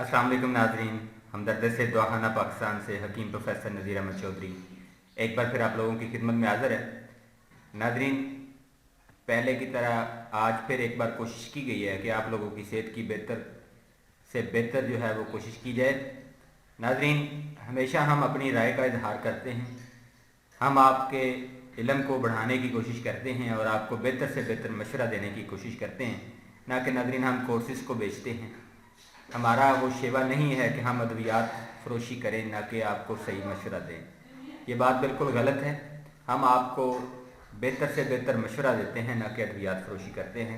अस्सलाम वालेकुम नाजरीन, हमदर्द से दुआखाना पाकिस्तान से हकीम प्रोफेसर नज़ीर अहमद चौधरी एक बार फिर आप लोगों की खिदमत में हाज़िर है। नाजरीन, पहले की तरह आज फिर एक बार कोशिश की गई है कि आप लोगों की सेहत की बेहतर से बेहतर जो है वो कोशिश की जाए। नाजरीन, हमेशा हम अपनी राय का इजहार करते हैं, हम आपके इल्म को बढ़ाने की कोशिश करते हैं और आपको बेहतर से बेहतर मशवरा देने की कोशिश करते हैं, ना कि नाजरीन हम कोर्सेज़ को बेचते हैं। हमारा वो शेवा नहीं है कि हम अद्वियात फरोशी करें, ना कि आपको सही मशवरा दें। ये बात बिल्कुल गलत है। हम आपको बेहतर से बेहतर मशवरा देते हैं, ना कि अद्वियात फरोशी करते हैं।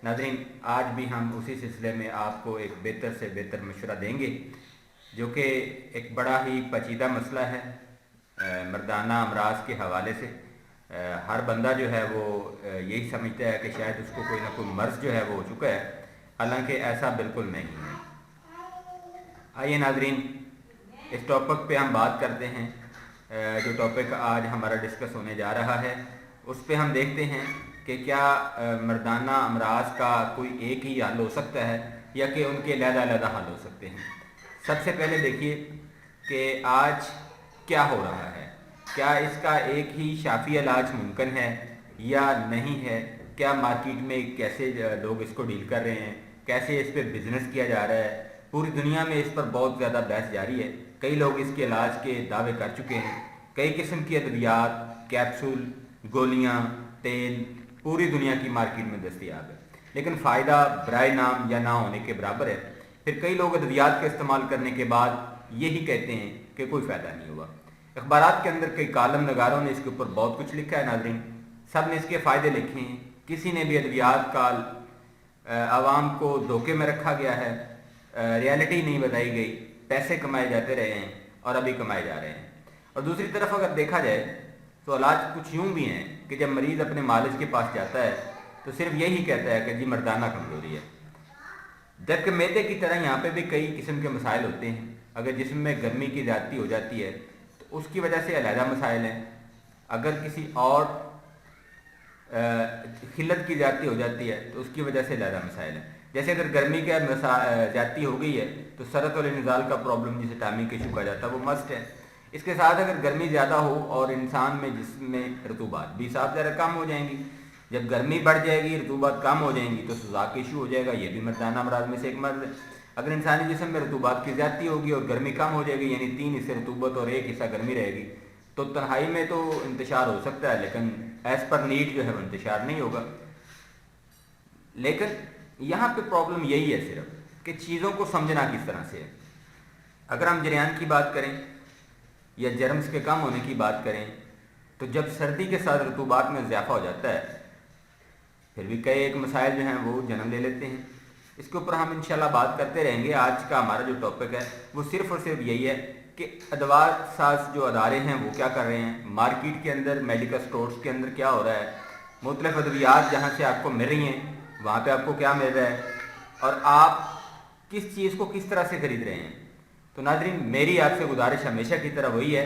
नाज़रीन, आज भी हम उसी सिलसिले में आपको एक बेहतर से बेहतर मशवरा देंगे, जो कि एक बड़ा ही पेचीदा मसला है मर्दाना अमराज के हवाले से। हर बंदा जो है वो यही समझता है कि शायद उसको कोई ना कोई मर्ज़ जो है वो हो चुका है, हालांकि ऐसा बिल्कुल नहीं है। आइए नाजरीन, इस टॉपिक पे हम बात करते हैं। जो टॉपिक आज हमारा डिस्कस होने जा रहा है उस पे हम देखते हैं कि क्या मर्दाना अमराज का कोई एक ही हल हो सकता है या कि उनके अलग-अलग हल हो सकते हैं। सबसे पहले देखिए कि आज क्या हो रहा है, क्या इसका एक ही शाफी इलाज मुमकिन है या नहीं है। क्या मार्केट में कैसे लोग इसको डील कर रहे हैं, कैसे इस पर बिजनेस किया जा रहा है। पूरी दुनिया में इस पर बहुत ज़्यादा बहस जारी है। कई लोग इसके इलाज के दावे कर चुके हैं। कई किस्म की अद्वियात, कैप्सूल, गोलियां, तेल पूरी दुनिया की मार्केट में दस्तयाब है, लेकिन फ़ायदा बराए नाम या ना होने के बराबर है। फिर कई लोग अद्वियात का इस्तेमाल करने के बाद यही कहते हैं कि कोई फ़ायदा नहीं हुआ। अखबारात के अंदर कई कालम नगारों ने इसके ऊपर बहुत कुछ लिखा है। नाजरीन, सब ने इसके फ़ायदे लिखे हैं। किसी ने भी अद्वियात का आवाम को धोखे में रखा गया है, रियलिटी नहीं बताई गई, पैसे कमाए जाते रहे हैं और अभी कमाए जा रहे हैं। और दूसरी तरफ अगर देखा जाए तो इलाज कुछ यूँ भी हैं कि जब मरीज़ अपने मालिज के पास जाता है तो सिर्फ यही कहता है कि जी मर्दाना कमज़ोरी है, जबकि मैदे की तरह यहाँ पे भी कई किस्म के मसाइल होते हैं। अगर जिस्म में गर्मी की ज़्यादती हो जाती है तो उसकी वजह से अलहदा मसाइल हैं। अगर किसी और खिलत की ज़्यादती हो जाती है तो उसकी वजह से अलहदा मसाइल हैं। जैसे अगर गर्मी का ज़्यादती हो गई है तो सरत और इंजाल का प्रॉब्लम जिसे टाइमिंग इशू कहा जाता है वो मस्ट है। इसके साथ अगर गर्मी ज़्यादा हो और इंसान में जिसमें रतूबात भी साफ ज़रा कम हो जाएंगी, जब गर्मी बढ़ जाएगी, रतूबात कम हो जाएंगी तो सुजाक इशू हो जाएगा। ये भी मर्दाना अमराज में से एक मर्ज है। अगर इंसानी जिस्म में रतूबात की ज़्यादती होगी और गर्मी कम हो जाएगी, यानी 3 हिस्से रतूबत और 1 हिस्सा गर्मी रहेगी, तो तन्हाई में तो इंतशार हो सकता है, लेकिन एज़ पर नीड जो है वो इंतशार नहीं होगा। लेकिन यहाँ पे प्रॉब्लम यही है सिर्फ कि चीज़ों को समझना किस तरह से है। अगर हम जरियान की बात करें या जर्म्स के कम होने की बात करें तो जब सर्दी के साथ रतूबात में इजाफा हो जाता है फिर भी कई एक मसाइल जो हैं वो जन्म ले लेते हैं। इसके ऊपर हम इंशाल्लाह बात करते रहेंगे। आज का हमारा जो टॉपिक है वो सिर्फ और सिर्फ यही है कि अदवा साज जो अदारे हैं वो क्या कर रहे हैं, मार्केट के अंदर मेडिकल स्टोर्स के अंदर क्या हो रहा है, मुख्तलिफ अद्वियात जहाँ से आपको मिल रही हैं वहाँ पे आपको क्या मिल रहा है और आप किस चीज़ को किस तरह से ख़रीद रहे हैं। तो नाज़रीन, मेरी आपसे गुजारिश हमेशा की तरह वही है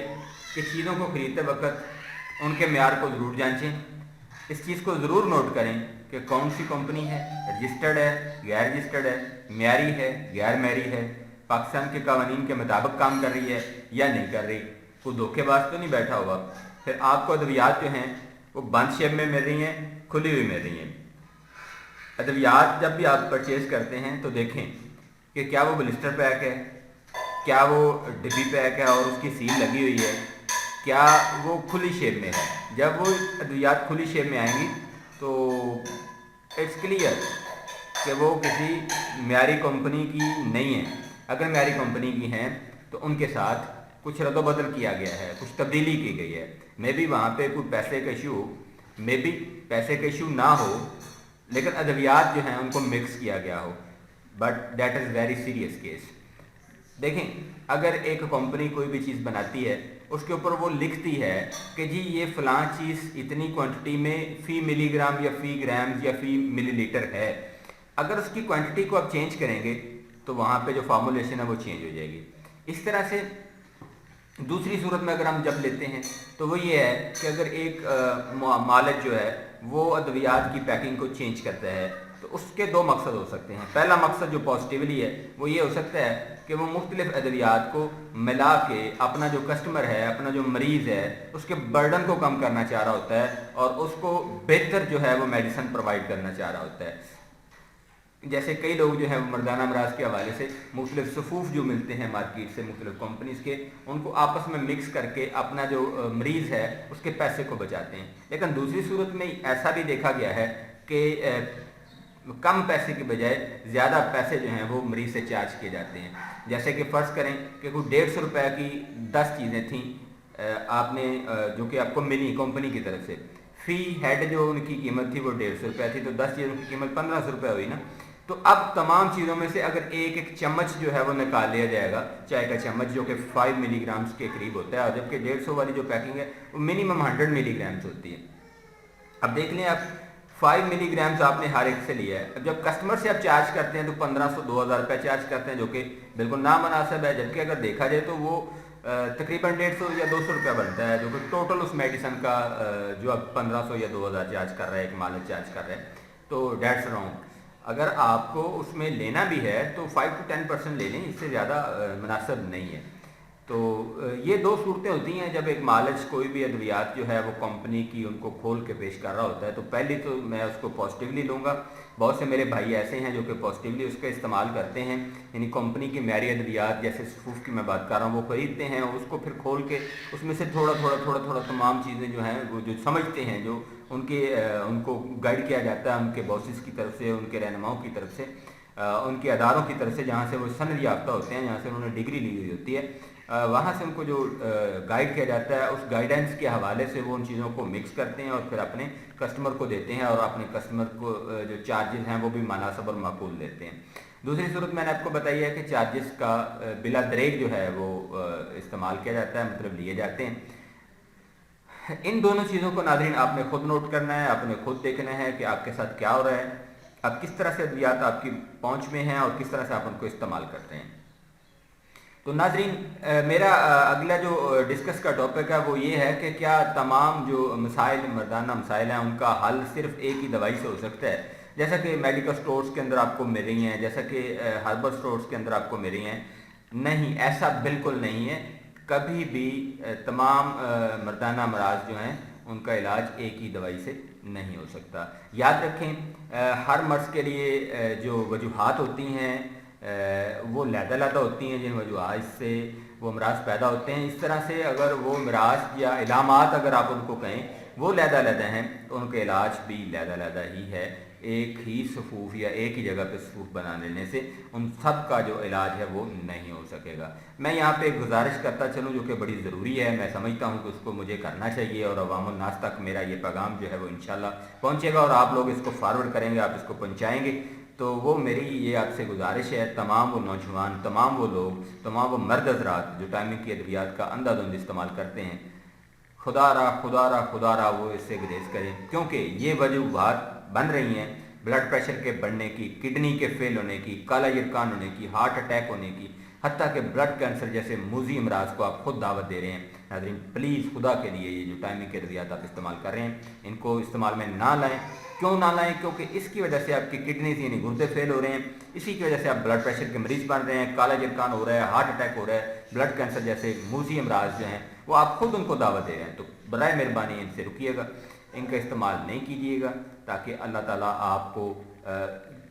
कि चीज़ों को ख़रीदते वक्त उनके मेयार को ज़रूर जांचें। इस चीज़ को ज़रूर नोट करें कि कौन सी कंपनी है, रजिस्टर्ड है, गैर रजिस्टर्ड है, म्यारी है, गैर म्यारी है, पाकिस्तान के कानून के मुताबिक काम कर रही है या नहीं कर रही, कोई धोखेबाज तो नहीं बैठा हुआ। फिर आपको अद्वियात जो हैं वो बंद शेप में मिल रही हैं, खुली हुई मिल रही हैं। अद्वियात जब भी आप परचेज़ करते हैं तो देखें कि क्या वो ब्लिस्टर पैक है, क्या वो डिब्बी पैक है और उसकी सील लगी हुई है, क्या वो खुली शेप में है। जब वो अद्वियात खुली शेप में आएंगी तो इट्स क्लियर कि वो किसी म्यारी कंपनी की नहीं है। अगर म्यारी कंपनी की हैं तो उनके साथ कुछ रद्द-ओ-बदल किया गया है, कुछ तब्दीली की गई है। मे बी वहाँ पे कोई पैसे का इशू हो, मे बी पैसे का इशू ना हो, लेकिन अद्वियात जो हैं उनको मिक्स किया गया हो, but that is very serious case. देखें, अगर एक कंपनी कोई भी चीज़ बनाती है उसके ऊपर वो लिखती है कि जी ये फ़लाँ चीज़ इतनी क्वांटिटी में फ़ी मिलीग्राम या फ़ी ग्राम या फ़ी मिलीलीटर है। अगर उसकी क्वांटिटी को आप चेंज करेंगे तो वहाँ पे जो फार्मूलेशन है वो चेंज हो जाएगी। इस तरह से दूसरी सूरत में अगर हम जब लेते हैं तो वो ये है कि अगर एक मालिक जो है वो अद्वियात की पैकिंग को चेंज करता है तो उसके दो मकसद हो सकते हैं। पहला मकसद जो पॉजिटिवली है वो ये हो सकता है कि वो मुख्तलिफ अद्वियात को मिला के अपना जो कस्टमर है, अपना जो मरीज़ है, उसके बर्डन को कम करना चाह रहा होता है और उसको बेहतर जो है वो मेडिसिन प्रोवाइड करना चाह रहा होता है। जैसे कई लोग जो है वो मर्दाना अमराज के हवाले से मुख्तलिफ सफूफ जो मिलते हैं मार्केट से मुख्तलिफ कंपनीज़ के, उनको आपस में मिक्स करके अपना जो मरीज़ है उसके पैसे को बचाते हैं। लेकिन दूसरी सूरत में ऐसा भी देखा गया है कि कम पैसे की बजाय ज़्यादा पैसे जो हैं वो मरीज़ से चार्ज किए जाते हैं। जैसे कि फ़र्ज़ करें कि कोई 150 रुपये की 10 चीज़ें थीं, आपने जो कि आपको मिली कंपनी की तरफ से, फ़ी हेड जो उनकी कीमत थी वो 150 रुपये थी, तो 10 चीज़ों की कीमत 1500 रुपये हुई ना। तो अब तमाम चीज़ों में से अगर एक एक चम्मच जो है वो निकाल लिया जाएगा, चाय का चम्मच जो कि 5 मिलीग्राम्स के करीब होता है, और जबकि 150 वाली जो पैकिंग है वो मिनिमम 100 मिलीग्राम्स होती है। अब देख लें आप 5 मिलीग्राम्स आपने हर एक से लिया है। अब जब कस्टमर से आप चार्ज करते हैं तो 1500-2000 रुपये चार्ज करते हैं, जो कि बिल्कुल नामनासिब है। जबकि अगर देखा जाए तो वो तकरीबन 150 या 200 रुपया बनता है, जो कि टोटल उस मेडिसिन का जो अब 1500 या 2000 चार्ज कर रहा है, एक मालिक चार्ज कर रहा है, तो डेट्स रॉन्ग। अगर आपको उसमें लेना भी है तो 5 to 10% ले लें, इससे ज़्यादा मुनासिब नहीं है। तो ये दो सूरतें होती हैं जब एक मालिक कोई भी अद्वियात जो है वो कंपनी की उनको खोल के पेश कर रहा होता है। तो पहले तो मैं उसको पॉजिटिवली लूँगा। बहुत से मेरे भाई ऐसे हैं जो कि पॉजिटिवली उसका इस्तेमाल करते हैं, यानी कंपनी की मैरी अद्वियात जैसे सफूफ की मैं बात कर रहा हूँ वो ख़रीदते हैं और उसको फिर खोल के उसमें से थोड़ा थोड़ा तमाम चीज़ें जो हैं वो जो समझते हैं, जो उनको गाइड किया जाता है उनके बॉसेस की तरफ से, उनके रहनुमाओं की तरफ से, उनके अदारों की तरफ से जहाँ से वो सनद याफ्ता होते हैं, जहाँ से उन्होंने डिग्री ली हुई होती है, वहाँ से उनको जो गाइड किया जाता है उस गाइडेंस के हवाले से वो उन चीज़ों को मिक्स करते हैं और फिर अपने कस्टमर को देते हैं, और अपने कस्टमर को जो चार्जेस हैं वो भी मुनासिब और माकूल देते हैं। दूसरी सूरत मैंने आपको बताई है कि चार्जेस का बिला दरेक जो है वो इस्तेमाल किया जाता है, मतलब लिए जाते हैं। इन दोनों चीज़ों को नाज़रीन आपने खुद नोट करना है, आपने खुद देखना है कि आपके साथ क्या हो रहा है, आप किस तरह से अद्वियात आपकी पहुँच में हैं और किस तरह से आप उनको इस्तेमाल करते हैं। तो नाज़रीन मेरा अगला जो डिस्कस का टॉपिक है वो ये है कि क्या तमाम जो मसाइल मर्दाना मसाइल हैं उनका हल सिर्फ एक ही दवाई से हो सकता है, जैसा कि मेडिकल स्टोर्स के अंदर आपको मिल रही हैं, जैसा कि हर्बल स्टोर्स के अंदर आपको मिल रही हैं। नहीं, ऐसा बिल्कुल नहीं है। कभी भी तमाम मर्दाना अमराज जो हैं उनका इलाज एक ही दवाई से नहीं हो सकता। याद रखें, हर मर्ज़ के लिए जो वजूहात होती हैं वो लहदा होती हैं, जिन वजूहात से वो अमराज पैदा होते हैं। इस तरह से अगर वो अमराज या इलामात अगर आप उनको कहें वो लहदा हैं तो उनका इलाज भी लहदा ही है। एक ही सफूफ या एक ही जगह पे सफूफ बना लेने से उन सब का जो इलाज है वो नहीं हो सकेगा। मैं यहाँ पे एक गुजारिश करता चलूँ जो कि बड़ी ज़रूरी है, मैं समझता हूँ कि उसको मुझे करना चाहिए और अवामुल नास तक मेरा ये पैगाम जो है वो इंशाल्लाह पहुँचेगा और आप लोग इसको फॉरवर्ड करेंगे, आप इसको पहुँचाएँगे। तो वो मेरी ये आपसे गुजारिश है, तमाम वो नौजवान, तमाम वो लोग, तमाम वो मर्द हज़रात जो टाइमिंग की अद्वियात का अंधाधुंध इस्तेमाल करते हैं, खुदा रहा वो इससे गुरेज करें, क्योंकि ये वजूहात बन रही हैं ब्लड प्रेशर के बढ़ने की, किडनी के फेल होने की, काला यरकान होने की, हार्ट अटैक होने की, हत्ता कि ब्लड कैंसर जैसे मूजी अमराज को आप खुद दावत दे रहे हैं। नाज़रीन प्लीज़ खुदा के लिए ये जो टाइमिंग के अद्वियात आप इस्तेमाल कर रहे हैं इनको इस्तेमाल में ना लाएँ। क्यों ना लाएँ? क्योंकि इसकी वजह से आपकी किडनी यानी गुर्दे फेल हो रहे हैं, इसी की वजह से आप ब्लड प्रेशर के मरीज़ बन रहे हैं, काला यरकान हो रहा है, हार्ट अटैक हो रहा है, ब्लड कैंसर जैसे मूजी अमराज जो हैं वो आप खुद उनको दावत दे रहे हैं। तो बराए मेहरबानी इनसे रुकिएगा, इनका इस्तेमाल नहीं कीजिएगा, ताकि अल्लाह ताला आपको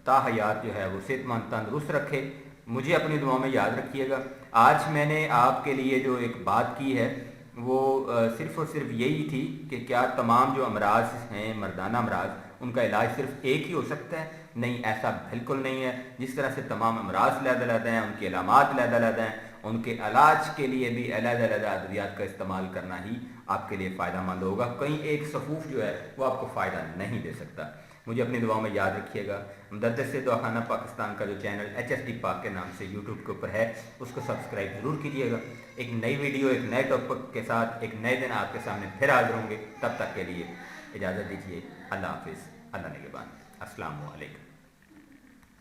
ताहयात जो है वो सेहतमंद तंदुरुस्त रखे। मुझे अपनी दुआओं में याद रखिएगा। आज मैंने आपके लिए जो एक बात की है वो सिर्फ़ और सिर्फ यही थी कि क्या तमाम जो अमराज हैं मर्दाना अमराज उनका इलाज सिर्फ एक ही हो सकता है? नहीं, ऐसा बिल्कुल नहीं है। जिस तरह से तमाम अमराज लहदा हैं, उनके अलामात लहदा हैं, उनके इलाज के लिए भी अलग-अलग अद्वियात का इस्तेमाल करना ही आपके लिए फ़ायदा मंद होगा। कहीं एक सफूफ जो है वो आपको फ़ायदा नहीं दे सकता। मुझे अपनी दुआओं में याद रखिएगा। हमदर्द से दवाखाना पाकिस्तान का जो चैनल HSD पाक के नाम से यूट्यूब के ऊपर है उसको सब्सक्राइब ज़रूर कीजिएगा। एक नई वीडियो, एक नए टॉपिक के साथ एक नए दिन आपके सामने फिर हाजिर होंगे। तब तक के लिए इजाज़त दीजिए। अल्लाह हाफिज़, अल्लाह निगहबान, अस्सलामु अलैकुम।